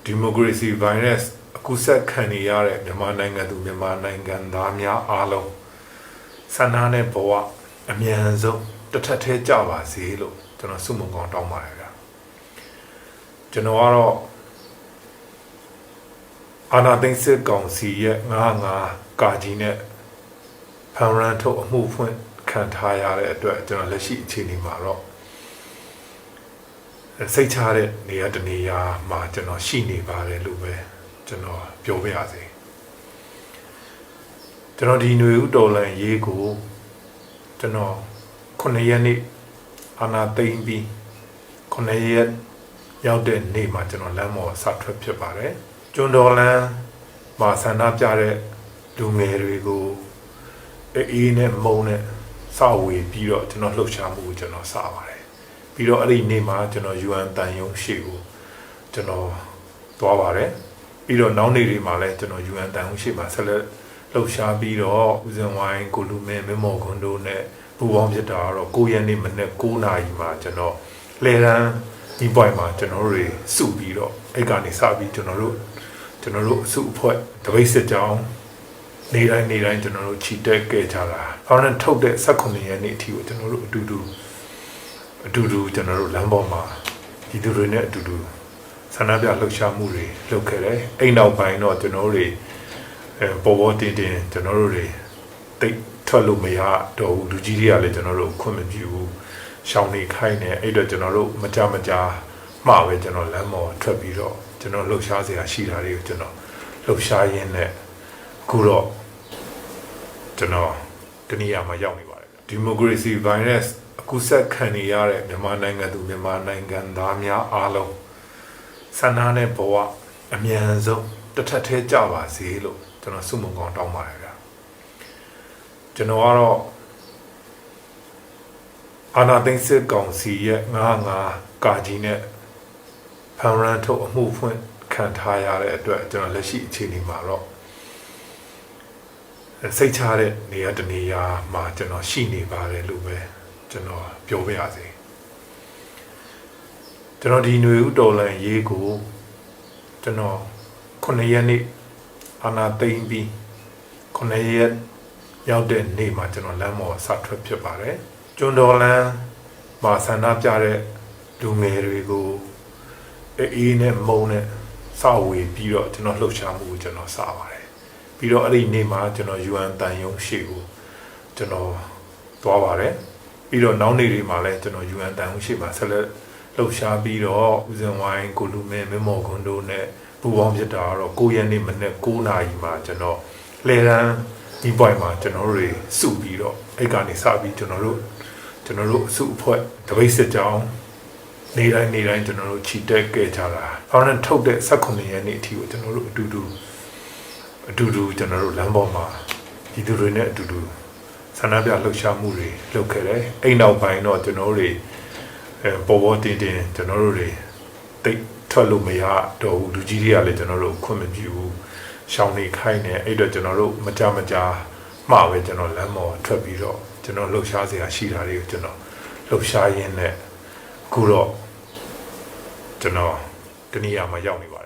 democracy virus အခုဆက်ခံနေရတဲ့မြန်မာနိုင်ငံသူမြန်မာနိုင်ငံသားများအားလုံးဆန္ဒနဲ့ဘဝအမြန်ဆုံးတစ်ထပ်ထဲကြပါစေလို့ကျွန်တော်ဆုမွန်ကောင်းတောင်းပါတယ်ဗျာကျွန်တော်ကတော့အာဏာသိမ်းစစ်ကောင်စီရဲ့95ကာကြီးနဲ့ဖန်ရန်ထုတ်အမှုဖွင့်ခံထားရတဲ့အတွက်ကျွန်တော်လက်ရှိအခြေအနေမှာတော့စိတ်ချတဲ့နေရာတနေရာမှာကျွန်တော်ရှိနေပါတယ်လို့ပဲကျွန်တော်ပြောပြရစေကျွန်တော်ဒီຫນွေဥတော်လန်ရေးကိုကျွန်တော်9ရက်နေ့အာဏာသိမ်းပြီး9ရက်ရောက်တဲ့နေ့မှာကျွန်တော်လမ်းပေါ်စထွက်ဖြစ်ပါတယ်ကျွန်းတော်လန်မှာဆန္ဒပြတဲ့လူငယ်တွေကိုအေးနဲ့မုံနဲ့စဝေပြီးတော့ကျွန်တော်လှုပ်ရှားမှုကိုကျွန်တော်စပါတယ်ပြီးတော့အဲ့ဒီနေ့မှာကျွန်တော် UN တန်ယုံရှိကိုကျွန်တော်သွားပါတယ်ပြီးတော့နောက်နေ့တွေမှာလည်းကျွန်တော် UN တန်ယုံရှိမှာဆက်လက်လှုပ်ရှားပြီးတော့ဦးဇင်ဝိုင်းကိုလူမင်းမမော်ခွန်တို့နဲ့ပူပေါင်းဖြစ်တာတော့9ရက်နေ့မနေ့9နာရီမှာကျွန်တော်လေရန်ဒီပွိုင်မှာကျွန်တော်တို့စုပြီးတော့အဲ့ကနေစပြီးကျွန်တော်တို့အစုအဖွဲ့တပိတ်စစ်ကြောင်းနေတိုင်းကျွန်တော်တို့ခြိတက်ခဲ့ကြတာဖောင်းနဲ့ထုတ်တဲ့18ရက်နေ့အထိကိုကျွန်တော်တို့အတူတူကျွန်တော်တို့လမ်းပေါ်မှာဒီသူတွေနဲ့အတူတူဆန္ဒပြလှုပ်ရှားမှုတွေလုပ်ခဲ့တယ်အိမ်နောက်ပိုင်းတော့ကျွန်တော်တို့ပေါ်တင်ကျွန်တော်တို့တွေတိတ်ထွက်လို့မရတော့ဘူးလူကြီးတွေကလည်းကျွန်တော်တို့ခွင့်မပြုဘူးရှောင်းနေခိုင်းနေအဲ့တော့ကျွန်တော်တို့မကြမှာပဲကျွန်တော်လမ်းပေါ်ထွက်ပြီးတော့ကျွန်တော်လှုပ်ရှားစရာရှိတာတွေကိုကျွန်တော်လှုပ်ရှားရင်းနဲ့အခုတော့ကျွန်တော်တနည်းအားမှာရောက်နေပါတယ် democracy virus အခုဆက်ခံနေရတဲ့မြန်မာနိုင်ငံသူမြန်မာနိုင်ငံသားများအားလုံးဆန္ဒနဲ့ဘဝအမြန်ဆုံးတစ်ထပ်ထဲကြပါစေလို့ကျွန်တော်ဆုမွန်ကောင်းတောင်းပါတယ်ဗျာကျွန်တော်ကတော့အာဏာသိမ်းစစ်ကောင်စီရဲ့95ကာကြီးနဲ့ဖန်ရန်ထုတ်အမှုဖွင့်ခံထားရတဲ့အတွက်ကျွန်တော်လက်ရှိအခြေအနေမှာတော့စိတ်ချတဲ့နေရာတနေရာမှာကျွန်တော်ရှိနေပါတယ်လို့ပဲကျွန်တော်ပြောပြရစေကျွန်တော်ဒီຫນွေဥတော်လန်ရေးကိုကျွန်တော်9ရက်နေ့အာဏာသိမ်းပြီး9ရက်ရောက်တဲ့နေ့မှာကျွန်တော်လမ်းပေါ်စထွက်ဖြစ်ပါတယ်ကျွန်းတော်လန်မှာဆန္ဒပြတဲ့လူငယ်တွေကိုအေးနဲ့မုံနဲ့စဝေပြီးတော့ကျွန်တော်လှုပ်ရှားမှုကိုကျွန်တော်စပါတယ်ပြီးတော့အဲ့ဒီနေ့မှာကျွန်တော် UN တန်ယုံရှိကိုကျွန်တော်သွားပါတယ်ပြီးတော့နောက်နေ့တွေမှာလည်းကျွန်တော် UN တန်ယုံရှိမှာဆက်လက်လှုပ်ရှားပြီးတော့ဦးဇင်ဝိုင်းကိုလူမင်းမမော်ခွန်တို့နဲ့ပူပေါင်းဖြစ်တာတော့9ရက်နေ့မနေ့9နာရီမှာကျွန်တော်လေရန်ဒီပွိုင်မှာကျွန်တော်တို့စုပြီးတော့အဲ့ကနေစပြီးကျွန်တော်တို့အစုအဖွဲ့တပိတ်စစ်ကြောင်းနေတိုင်းကျွန်တော်တို့ခြိတက်ခဲ့ကြတာဖောင်းနဲ့ထုတ်တဲ့18ရက်နေ့အထိကိုကျွန်တော်တို့အတူတူကျွန်တော်တို့လမ်းပေါ်မှာဒီသူတွေနဲ့အတူတူဆန္ဒပြလှုပ်ရှားမှုတွေလုပ်ခဲ့တယ်အိမ်နောက်ပိုင်းတော့ကျွန်တော်တို့ပေါ်တင်ကျွန်တော်တို့တိတ်ထွက်လို့မရတော့ဘူးလူကြီးတွေကလည်းကျွန်တော်တို့ခွင့်မပြုဘူးရှောင်းနေခိုင်းနေအဲ့တော့ကျွန်တော်တို့မကြမှာပဲကျွန်တော်လမ်းပေါ်ထွက်ပြီးတော့ကျွန်တော်လှုပ်ရှားစရာရှိတာတွေကိုကျွန်တော်လှုပ်ရှားရင်းနဲ့အခုတော့ကျွန်တော်တနည်းအားမှာရောက်နေပါတယ်